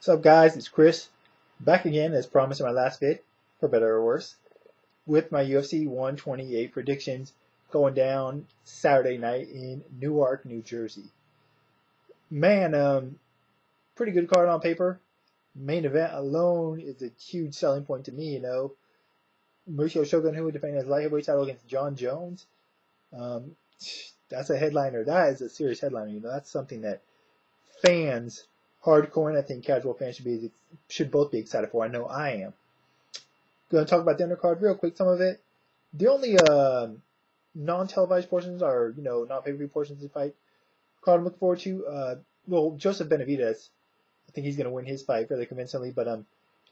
What's up, guys? It's Chris, back again as promised in my last vid, for better or worse, with my UFC 128 predictions going down Saturday night in Newark, New Jersey. Man, pretty good card on paper. Main event alone is a huge selling point to me. Mauricio Shogun, who would defend his light heavyweight title against Jon Jones. Um, that's a headliner. That is a serious headliner. That's something that fans, hardcore and I think casual fans should both be excited for. I know I am. Going to talk about the undercard real quick. Some of it. The only non-televised portions are non-pay-per-view portions of the fight. Card I'm looking forward to. Joseph Benavidez. I think he's going to win his fight fairly convincingly. But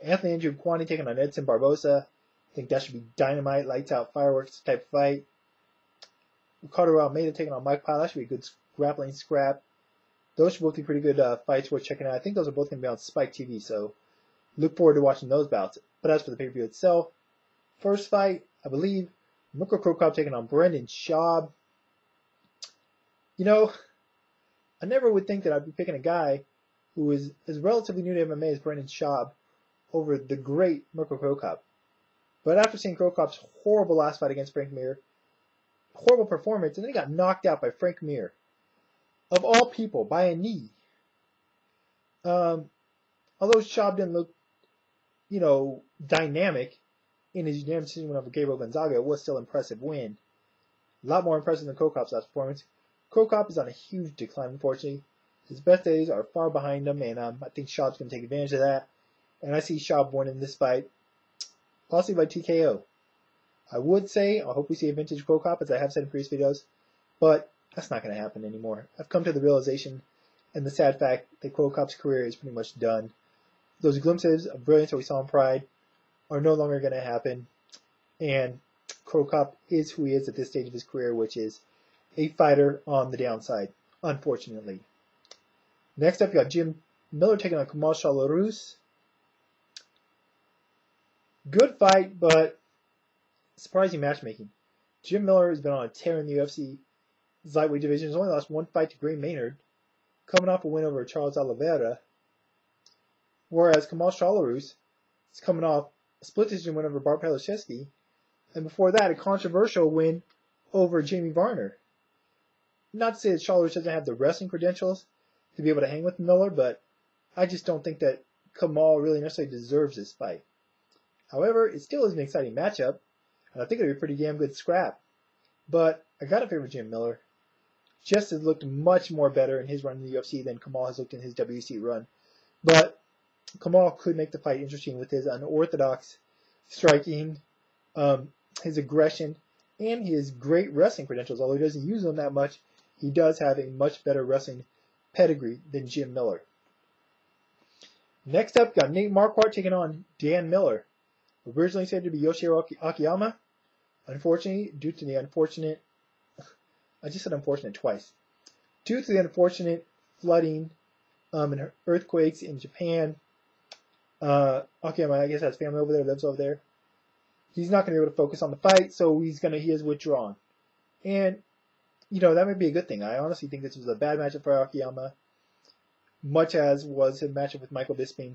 Anthony Andrew Kwani taking on Edson Barbosa. I think that should be dynamite, lights out, fireworks type of fight. Ricardo Almeida taking on Mike Pyle. That should be a good grappling scrap. Those should both be pretty good fights worth checking out. I think those are both going to be on Spike TV, so look forward to watching those bouts. But as for the pay-per-view itself, first fight, I believe, Mirko Cro Cop taking on Brendan Schaub. I never would think that I'd be picking a guy who is as relatively new to MMA as Brendan Schaub over the great Mirko Cro Cop. But after seeing Cro Cop's horrible last fight against Frank Mir, horrible performance, and then he got knocked out by Frank Mir, of all people, by a knee. Although Schaub didn't look, dynamic in his unanimous decision win over Gabriel Gonzaga, it was still an impressive win. A lot more impressive than Cro Cop's last performance. Cro Cop is on a huge decline, unfortunately. His best days are far behind him, and I think Schaub's going to take advantage of that. And I see Schaub winning this fight, possibly by TKO. I would say, I hope we see a vintage Cro Cop, as I have said in previous videos, but that's not going to happen anymore. I've come to the realization and the sad fact that Cro Cop's career is pretty much done. Those glimpses of brilliance that we saw in Pride are no longer going to happen. And Cro Cop is who he is at this stage of his career, which is a fighter on the downside, unfortunately. Next up, you got Jim Miller taking on Kamal Shalarus. Good fight, but surprising matchmaking. Jim Miller has been on a tear in the UFC lightweight division. He's only lost one fight to Gray Maynard, coming off a win over Charles Oliveira. Whereas Kamal Shalarus is coming off a split decision win over Bart Pelishevsky, and before that, a controversial win over Jamie Varner. Not to say that Shalarus doesn't have the wrestling credentials to be able to hang with Miller, but I just don't think that Kamal really necessarily deserves this fight. However, it still is an exciting matchup, and I think it'll be a pretty damn good scrap. But I gotta favor Jim Miller. Just has looked much more better in his run in the UFC than Kamal has looked in his WC run. But Kamal could make the fight interesting with his unorthodox striking, his aggression, and his great wrestling credentials. Although he doesn't use them that much, he does have a much better wrestling pedigree than Jim Miller. Next up, got Nate Marquardt taking on Dan Miller. Originally said to be Yoshihiro Akiyama. Unfortunately, due to the unfortunate... I just said unfortunate twice. Due to the unfortunate flooding and earthquakes in Japan, Akiyama, I guess, has family over there, lives over there. He's not going to be able to focus on the fight, so he is withdrawn. And, that may be a good thing. I honestly think this was a bad matchup for Akiyama, much as was his matchup with Michael Bisping.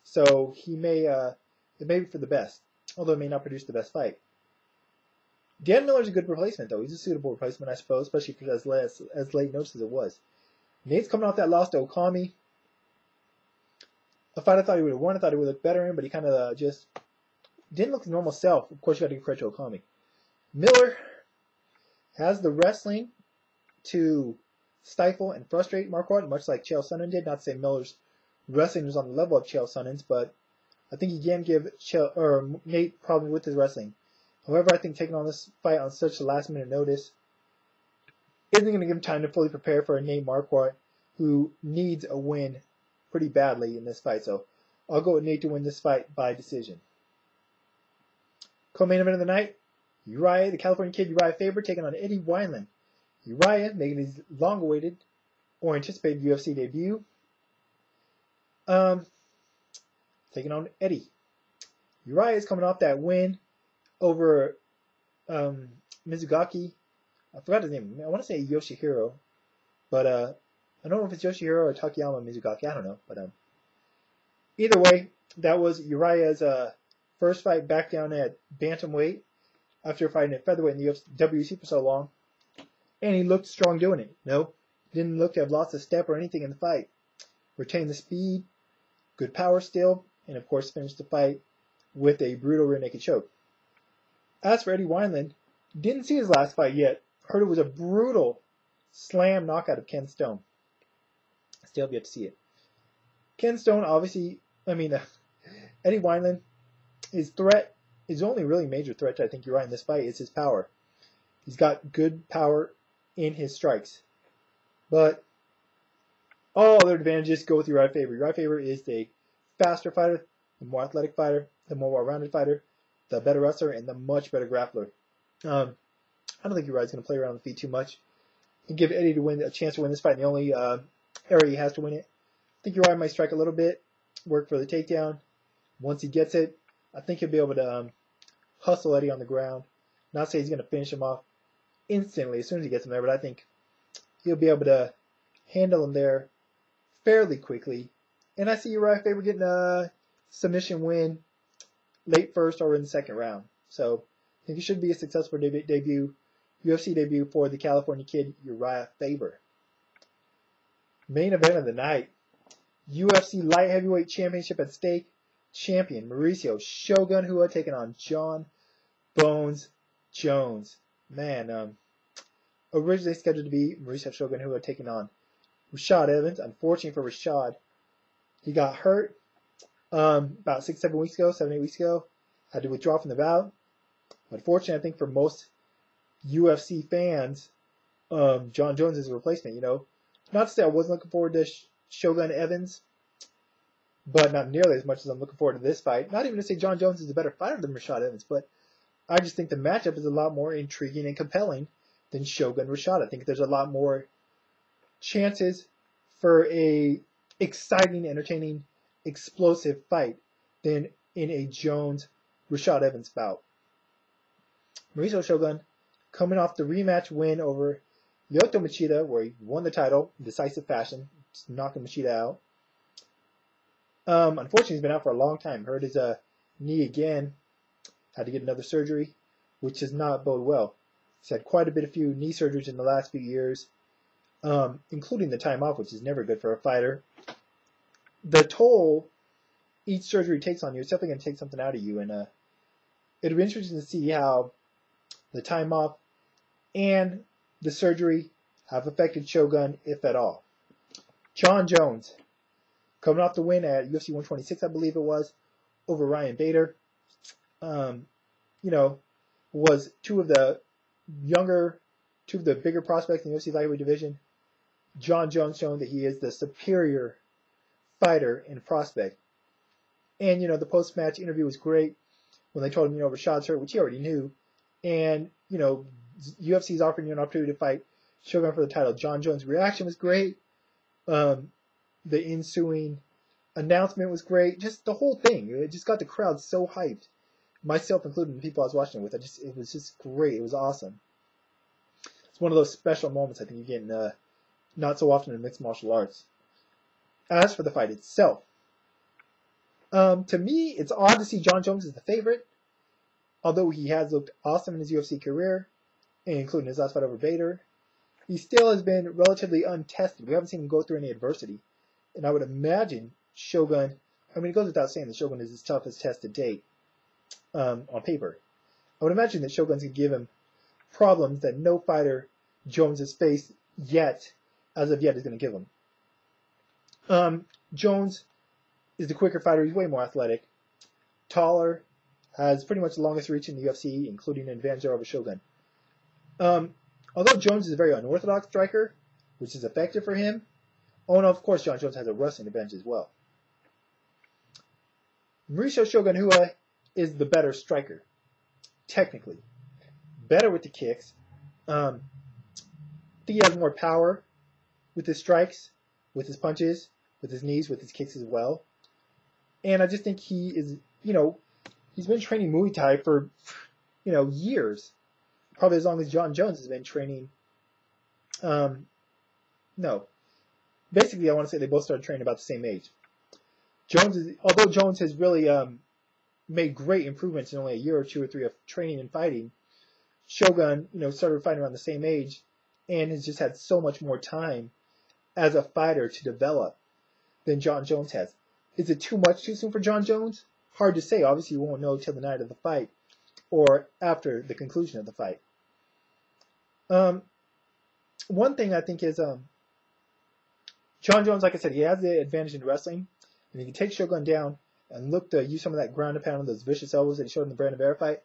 So it may be for the best, although it may not produce the best fight. Dan Miller's a good replacement, though. He's a suitable replacement, I suppose, especially for as late notice as it was. Nate's coming off that loss to Okami. A fight I thought he would have won. I thought he would look better in, but he kind of just didn't look his normal self. Of course, you got to give credit to Okami. Miller has the wrestling to stifle and frustrate Marquardt, much like Chael Sonnen did. Not to say Miller's wrestling was on the level of Chael Sonnen's, but I think he can give Nate problems with his wrestling. However, I think taking on this fight on such a last-minute notice isn't going to give him time to fully prepare for a Nate Marquardt, who needs a win pretty badly in this fight. So I'll go with Nate to win this fight by decision. Co-main event of the night, Uriah, the California Kid, Uriah Faber, taking on Eddie Wineland. Uriah making his long-awaited or anticipated UFC debut. Taking on Eddie. Uriah is coming off that win over Mizugaki. I forgot his name. I want to say Yoshihiro, but I don't know if it's Yoshihiro or Takayama Mizugaki. I don't know, but Either way, that was Uriah's first fight back down at bantamweight after fighting at featherweight in the WC for so long. And he looked strong doing it. No, didn't look to have lost a step or anything in the fight. Retained the speed, good power still, and of course finished the fight with a brutal rear naked choke. As for Eddie Wineland, didn't see his last fight yet. Heard it was a brutal slam knockout of Ken Stone. Still have yet to see it. Ken Stone, obviously, Eddie Wineland, his only really major threat to, I think, Uriah in this fight is his power. He's got good power in his strikes. But all other advantages go with Uriah Faber. Uriah Faber is the faster fighter, the more athletic fighter, the more well-rounded fighter, the better wrestler, and the much better grappler. I don't think Uriah's going to play around the feet too much and give Eddie a chance to win this fight in the only area he has to win it. I think Uriah might strike a little bit, work for the takedown. Once he gets it, I think he'll be able to hustle Eddie on the ground. Not say he's going to finish him off instantly as soon as he gets him there, but I think he'll be able to handle him there fairly quickly. And I see Uriah Faber getting a submission win late first or in the second round. So I think it should be a successful UFC debut for the California kid, Uriah Faber. Main event of the night. UFC Light Heavyweight Championship at stake. Champion Mauricio Shogun Hua taking on Jon Jones. Man, originally scheduled to be Mauricio Shogun Hua taking on Rashad Evans. Unfortunately for Rashad, he got hurt about 7 8 weeks ago. Had to withdraw from the bout. But fortunately, I think for most UFC fans, Jon Jones is a replacement. Not to say I wasn't looking forward to Shogun Evans, but not nearly as much as I'm looking forward to this fight. Not even to say Jon Jones is a better fighter than Rashad Evans, but I just think the matchup is a lot more intriguing and compelling than Shogun Rashad. I think there's a lot more chances for a exciting, entertaining, explosive fight than in a Jones Rashad Evans bout. Mauricio Shogun coming off the rematch win over Lyoto Machida, where he won the title in decisive fashion, just knocking Machida out. Unfortunately, he's been out for a long time. Hurt his knee again. Had to get another surgery, which does not bode well. He's had quite a few knee surgeries in the last few years, including the time off, which is never good for a fighter. The toll each surgery takes on you is definitely going to take something out of you, and it'll be interesting to see how the time off and the surgery have affected Shogun, if at all. Jon Jones, coming off the win at UFC 126, I believe it was, over Ryan Bader. Was two of the bigger prospects in the UFC lightweight division. Jon Jones showing that he is the superior fighter and prospect. And, the post-match interview was great when they told him, Rashad's hurt, which he already knew. And, UFC's offering you an opportunity to fight Shogun for the title. Jon Jones' reaction was great. The ensuing announcement was great. Just the whole thing. It just got the crowd so hyped. Myself included, the people I was watching it with. It was just great. It was awesome. It's one of those special moments I think you get not so often in mixed martial arts. As for the fight itself, to me, it's odd to see Jon Jones as the favorite, although he has looked awesome in his UFC career, including his last fight over Bader. He still has been relatively untested. We haven't seen him go through any adversity, and I would imagine Shogun, it goes without saying that Shogun is his toughest test to date on paper. I would imagine that Shogun's going to give him problems that no fighter Jones has faced as of yet, is going to give him. Jones is the quicker fighter. He's way more athletic, taller, has pretty much the longest reach in the UFC, including an advantage over Shogun. Although Jones is a very unorthodox striker, which is effective for him, of course Jon Jones has a wrestling advantage as well. Mauricio Shogun Hua is the better striker, technically. Better with the kicks. I think he has more power with his strikes, with his punches, with his knees, with his kicks as well. And I just think he is, he's been training Muay Thai for, years. Probably as long as Jon Jones has been training. No. Basically, I want to say they both started training about the same age. Although Jones has really made great improvements in only a year or 2 or 3 of training and fighting, Shogun, started fighting around the same age and has just had so much more time as a fighter to develop than Jon Jones has. Is it too much too soon for Jon Jones? Hard to say. Obviously, you won't know till the night of the fight or after the conclusion of the fight. One thing I think is Jon Jones, like I said, he has the advantage in wrestling, and he can take Shogun down and look to use some of that ground and pound on those vicious elbows that he showed in the Brandon Vera fight.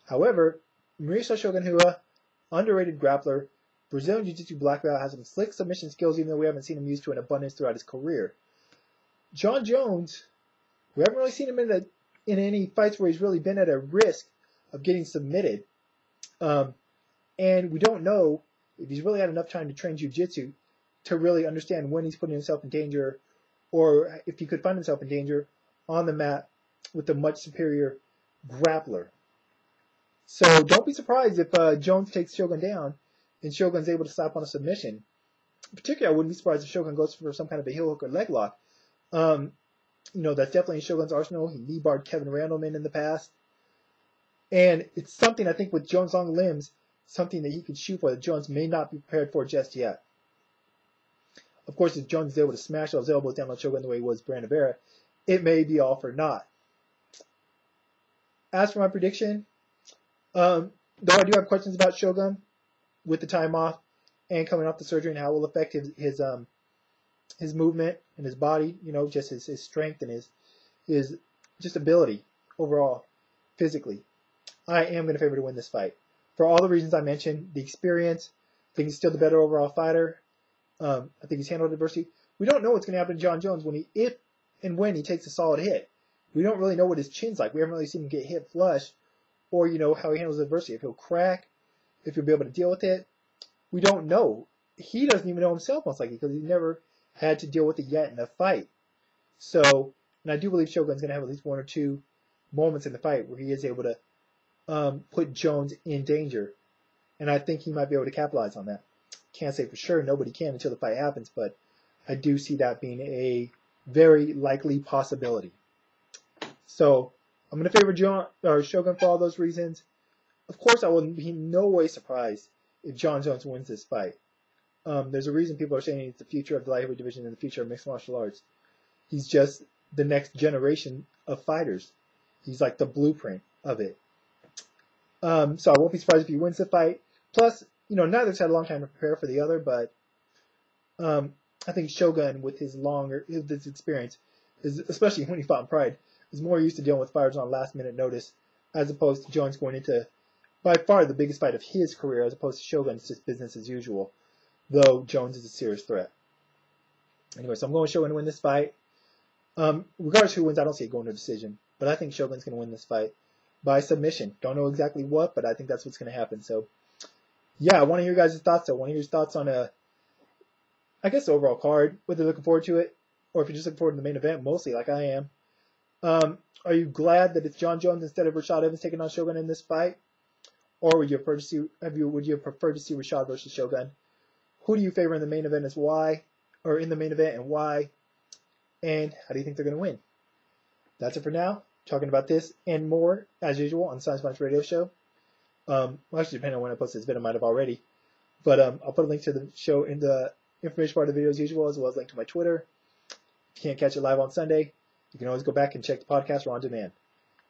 However, Mauricio Shogun Rua, underrated grappler, Brazilian Jiu-Jitsu black belt, has some slick submission skills, even though we haven't seen him used to in abundance throughout his career. Jon Jones, we haven't really seen him in any fights where he's really been at a risk of getting submitted. And we don't know if he's really had enough time to train Jiu-Jitsu to really understand when he's putting himself in danger, or if he could find himself in danger on the mat with a much superior grappler. So don't be surprised if Jones takes Shogun down and Shogun's able to stop on a submission. Particularly, I wouldn't be surprised if Shogun goes for some kind of a heel hook or leg lock. That's definitely in Shogun's arsenal. He knee-barred Kevin Randleman in the past. And it's something, I think, with Jones' long limbs, something that he could shoot for that Jones may not be prepared for just yet. Of course, if Jones is able to smash those elbows down on Shogun the way he was Brandon Vera, it may be all for naught. As for my prediction, though I do have questions about Shogun with the time off and coming off the surgery and how it will affect his movement and his body, just his strength and his just ability overall, physically. I am going to favor to win this fight. For all the reasons I mentioned, the experience, I think he's still the better overall fighter. I think he's handled adversity. We don't know what's going to happen to Jon Jones if and when he takes a solid hit. We don't really know what his chin's like. We haven't really seen him get hit flush or, how he handles adversity. If he'll crack, if he'll be able to deal with it. We don't know. He doesn't even know himself, most likely, because he's never had to deal with it yet in a fight. So, and I do believe Shogun's going to have at least 1 or 2 moments in the fight where he is able to put Jones in danger. And I think he might be able to capitalize on that. Can't say for sure. Nobody can until the fight happens, but I do see that being a very likely possibility. So I'm going to favor Shogun for all those reasons. Of course, I will be in no way surprised if Jon Jones wins this fight. There's a reason people are saying it's the future of the lightweight division and the future of mixed martial arts. He's just the next generation of fighters. He's like the blueprint of it. So I won't be surprised if he wins the fight. Plus, neither's had a long time to prepare for the other, but I think Shogun, with his experience, especially when he fought in Pride, is more used to dealing with fighters on last-minute notice, as opposed to Jones going into, by far, the biggest fight of his career, as opposed to Shogun. It's just business as usual, though Jones is a serious threat. Anyway, so I'm going Shogun to win this fight. Regardless of who wins, I don't see it going to a decision, but I think Shogun's going to win this fight by submission. Don't know exactly what, but I think that's what's going to happen. So, yeah, I want to hear your guys' thoughts. I want to hear your thoughts on the overall card, whether you're looking forward to it, or if you're just looking forward to the main event, mostly like I am. Are you glad that it's Jon Jones instead of Rashad Evans taking on Shogun in this fight? Or would you prefer to see Rashad versus Shogun? Who do you favor in the main event and why? And how do you think they're going to win? That's it for now. Talking about this and more, as usual, on the Science Punch Radio Show. Actually, depending on when I post this video, I might have already. But I'll put a link to the show in the information part of the video as usual, as well as a link to my Twitter. If you can't catch it live on Sunday, you can always go back and check the podcast or on demand.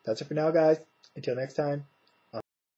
That's it for now, guys. Until next time,